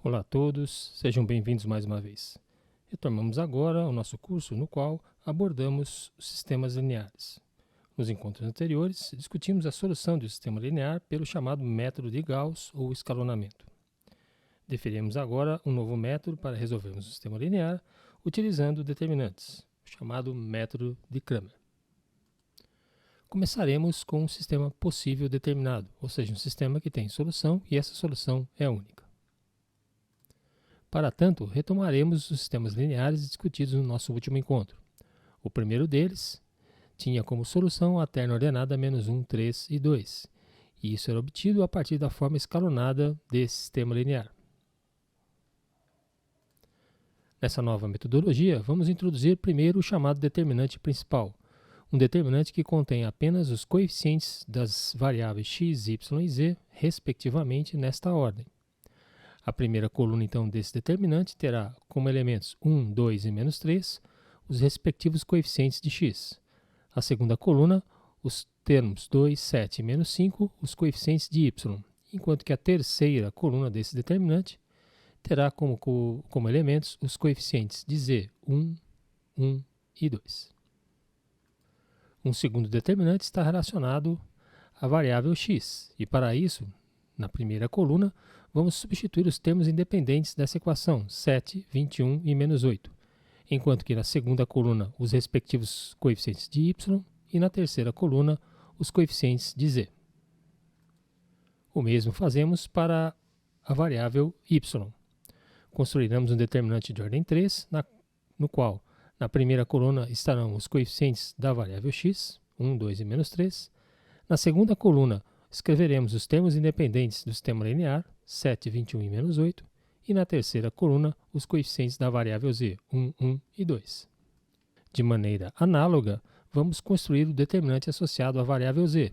Olá a todos, sejam bem-vindos mais uma vez. Retomamos agora ao nosso curso no qual abordamos os sistemas lineares. Nos encontros anteriores, discutimos a solução do sistema linear pelo chamado método de Gauss ou escalonamento. Definiremos agora um novo método para resolvermos o sistema linear utilizando determinantes, o chamado método de Cramer. Começaremos com um sistema possível determinado, ou seja, um sistema que tem solução e essa solução é única. Para tanto, retomaremos os sistemas lineares discutidos no nosso último encontro. O primeiro deles tinha como solução a terna ordenada menos 1, 3 e 2, e isso era obtido a partir da forma escalonada desse sistema linear. Nessa nova metodologia, vamos introduzir primeiro o chamado determinante principal, um determinante que contém apenas os coeficientes das variáveis x, y e z, respectivamente, nesta ordem. A primeira coluna, então, desse determinante terá como elementos 1, 2 e menos 3 os respectivos coeficientes de x. A segunda coluna, os termos 2, 7 e menos 5, os coeficientes de y, enquanto que a terceira coluna desse determinante terá como elementos os coeficientes de z, 1, 1 e 2. Um segundo determinante está relacionado à variável x, e para isso, na primeira coluna, vamos substituir os termos independentes dessa equação, 7, 21 e menos 8, enquanto que na segunda coluna os respectivos coeficientes de y e na terceira coluna os coeficientes de z. O mesmo fazemos para a variável y. Construiremos um determinante de ordem 3, no qual na primeira coluna estarão os coeficientes da variável x, 1, 2 e menos 3. Na segunda coluna, escreveremos os termos independentes do sistema linear, 7, 21 e menos 8, e na terceira coluna os coeficientes da variável z, 1, 1 e 2. De maneira análoga, vamos construir o determinante associado à variável z.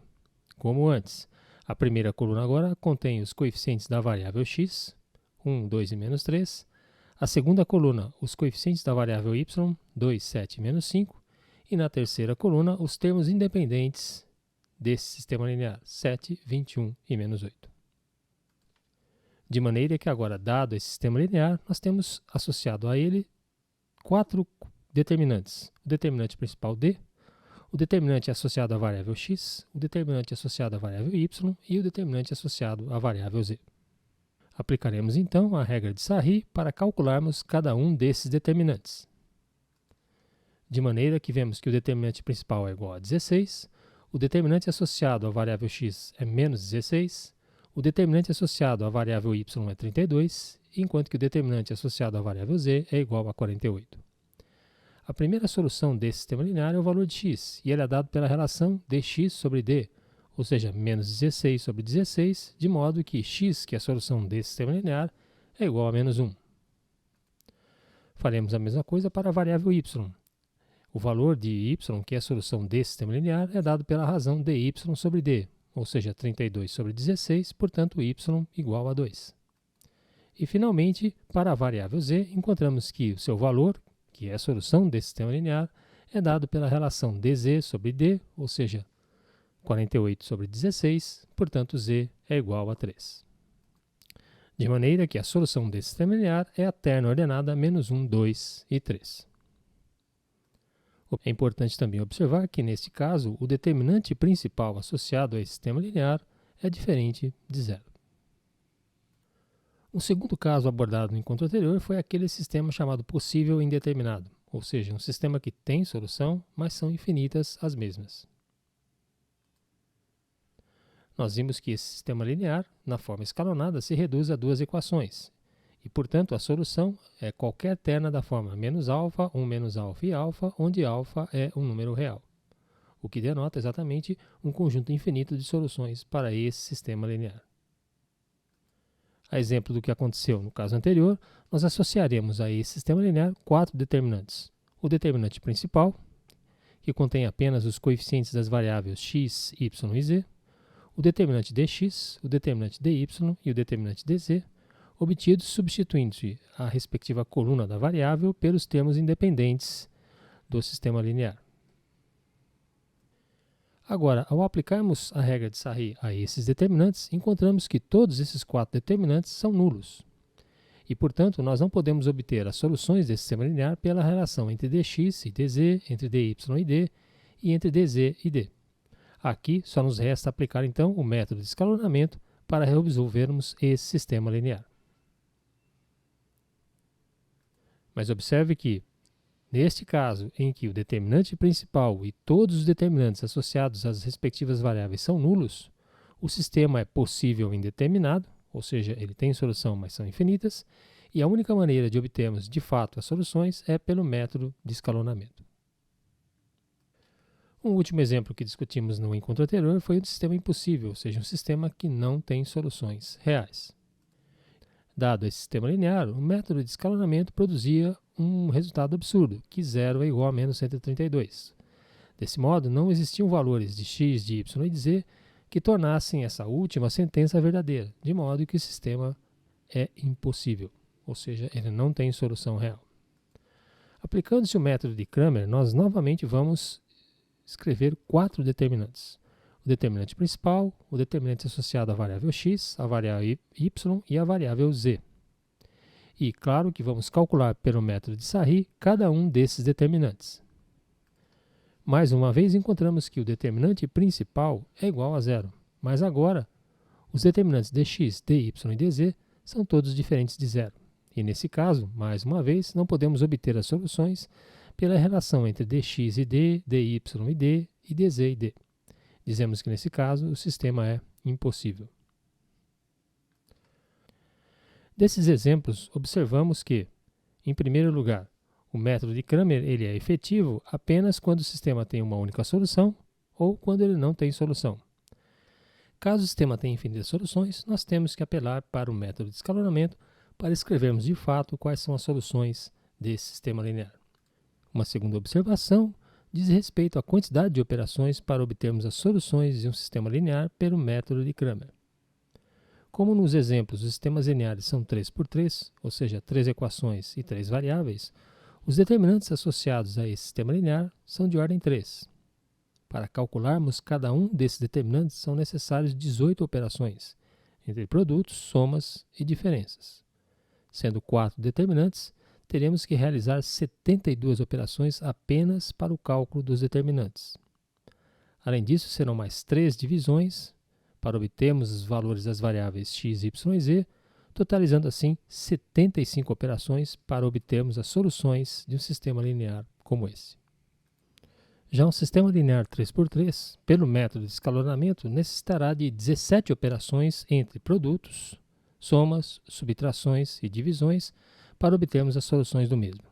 Como antes, a primeira coluna agora contém os coeficientes da variável x, 1, 2 e menos 3, a segunda coluna os coeficientes da variável y, 2, 7 e menos 5, e na terceira coluna os termos independentes desse sistema linear, 7, 21 e menos 8. De maneira que agora, dado esse sistema linear, nós temos associado a ele 4 determinantes. O determinante principal d, o determinante associado à variável x, o determinante associado à variável y e o determinante associado à variável z. Aplicaremos então a regra de Sarri para calcularmos cada um desses determinantes. De maneira que vemos que o determinante principal é igual a 16, o determinante associado à variável x é menos 16, o determinante associado à variável y é 32, enquanto que o determinante associado à variável z é igual a 48. A primeira solução desse sistema linear é o valor de x, e ele é dado pela relação dx sobre d, ou seja, menos 16 sobre 16, de modo que x, que é a solução desse sistema linear, é igual a menos 1. Faremos a mesma coisa para a variável y. O valor de y, que é a solução desse sistema linear, é dado pela razão dy sobre d, ou seja, 32 sobre 16, portanto, y igual a 2. E, finalmente, para a variável z, encontramos que o seu valor, que é a solução desse sistema linear, é dado pela relação dz sobre d, ou seja, 48 sobre 16, portanto, z é igual a 3. De maneira que a solução desse sistema linear é a terna ordenada menos 1, 2 e 3. É importante também observar que, neste caso, o determinante principal associado a esse sistema linear é diferente de zero. Um segundo caso abordado no encontro anterior foi aquele sistema chamado possível indeterminado, ou seja, um sistema que tem solução, mas são infinitas as mesmas. Nós vimos que esse sistema linear, na forma escalonada, se reduz a duas equações, e, portanto, a solução é qualquer terna da forma menos alfa, 1 menos alfa e alfa, onde alfa é um número real, o que denota exatamente um conjunto infinito de soluções para esse sistema linear. A exemplo do que aconteceu no caso anterior, nós associaremos a esse sistema linear 4 determinantes. O determinante principal, que contém apenas os coeficientes das variáveis x, y e z, o determinante dx, o determinante dy e o determinante dz, obtidos substituindo-se a respectiva coluna da variável pelos termos independentes do sistema linear. Agora, ao aplicarmos a regra de Sarri a esses determinantes, encontramos que todos esses 4 determinantes são nulos. E, portanto, nós não podemos obter as soluções desse sistema linear pela relação entre dx e dz, entre dy e d e entre dz e d. Aqui só nos resta aplicar então o método de escalonamento para resolvermos esse sistema linear. Mas observe que, neste caso em que o determinante principal e todos os determinantes associados às respectivas variáveis são nulos, o sistema é possível indeterminado, ou seja, ele tem solução, mas são infinitas, e a única maneira de obtermos de fato as soluções é pelo método de escalonamento. Um último exemplo que discutimos no encontro anterior foi o de sistema impossível, ou seja, um sistema que não tem soluções reais. Dado esse sistema linear, o método de escalonamento produzia um resultado absurdo, que 0 é igual a menos 132. Desse modo, não existiam valores de x, de y e de z que tornassem essa última sentença verdadeira, de modo que o sistema é impossível, ou seja, ele não tem solução real. Aplicando-se o método de Cramer, nós novamente vamos escrever 4 determinantes. O determinante principal, o determinante associado à variável x, à variável y e à variável z. E claro que vamos calcular pelo método de Sarry cada um desses determinantes. Mais uma vez encontramos que o determinante principal é igual a 0, mas agora os determinantes dx, dy e dz são todos diferentes de 0. E nesse caso, mais uma vez, não podemos obter as soluções pela relação entre dx e d, dy e d e dz e d. Dizemos que nesse caso o sistema é impossível. Desses exemplos, observamos que, em primeiro lugar, o método de Cramer ele é efetivo apenas quando o sistema tem uma única solução ou quando ele não tem solução. Caso o sistema tenha infinitas soluções, nós temos que apelar para o método de escalonamento para escrevermos de fato quais são as soluções desse sistema linear. Uma segunda observação diz respeito à quantidade de operações para obtermos as soluções de um sistema linear pelo método de Cramer. Como nos exemplos os sistemas lineares são 3 por 3, ou seja, 3 equações e 3 variáveis, os determinantes associados a esse sistema linear são de ordem 3. Para calcularmos cada um desses determinantes são necessárias 18 operações, entre produtos, somas e diferenças. Sendo 4 determinantes, teremos que realizar 72 operações apenas para o cálculo dos determinantes. Além disso, serão mais 3 divisões para obtermos os valores das variáveis x, y e z, totalizando assim 75 operações para obtermos as soluções de um sistema linear como esse. Já um sistema linear 3 por 3, pelo método de escalonamento, necessitará de 17 operações entre produtos, somas, subtrações e divisões para obtermos as soluções do mesmo.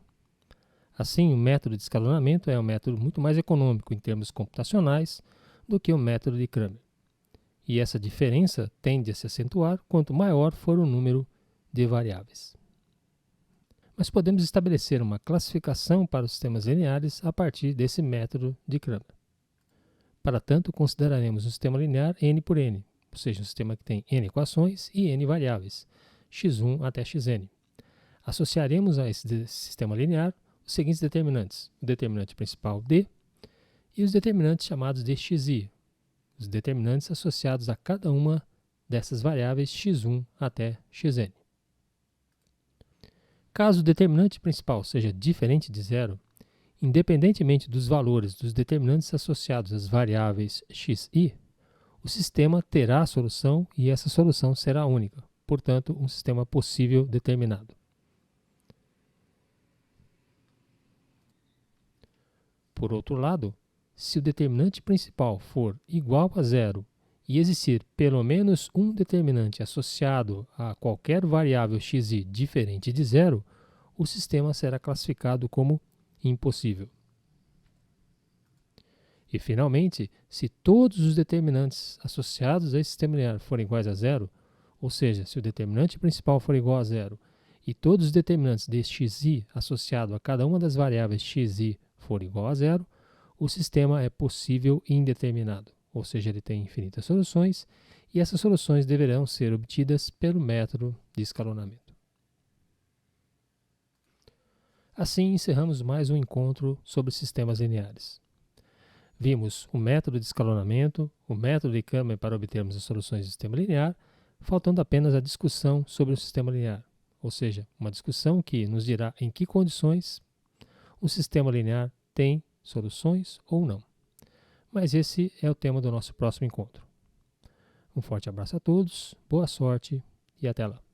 Assim, o método de escalonamento é um método muito mais econômico em termos computacionais do que o método de Cramer. E essa diferença tende a se acentuar quanto maior for o número de variáveis. Mas podemos estabelecer uma classificação para os sistemas lineares a partir desse método de Cramer. Para tanto, consideraremos um sistema linear n por n, ou seja, um sistema que tem n equações e n variáveis, x1 até xn. Associaremos a esse sistema linear os seguintes determinantes: o determinante principal d e os determinantes chamados de xi, os determinantes associados a cada uma dessas variáveis x1 até xn. Caso o determinante principal seja diferente de zero, independentemente dos valores dos determinantes associados às variáveis x e, o sistema terá a solução e essa solução será única, portanto, um sistema possível determinado. Por outro lado, se o determinante principal for igual a zero e existir pelo menos um determinante associado a qualquer variável xi diferente de zero, o sistema será classificado como impossível. E, finalmente, se todos os determinantes associados a esse sistema linear forem iguais a zero, ou seja, se o determinante principal for igual a zero e todos os determinantes de xi associado a cada uma das variáveis xi for igual a zero, o sistema é possível indeterminado, ou seja, ele tem infinitas soluções e essas soluções deverão ser obtidas pelo método de escalonamento. Assim, encerramos mais um encontro sobre sistemas lineares. Vimos o método de escalonamento, o método de Cramer para obtermos as soluções do sistema linear, faltando apenas a discussão sobre o sistema linear, ou seja, uma discussão que nos dirá em que condições um sistema linear tem soluções ou não. Mas esse é o tema do nosso próximo encontro. Um forte abraço a todos, boa sorte e até lá.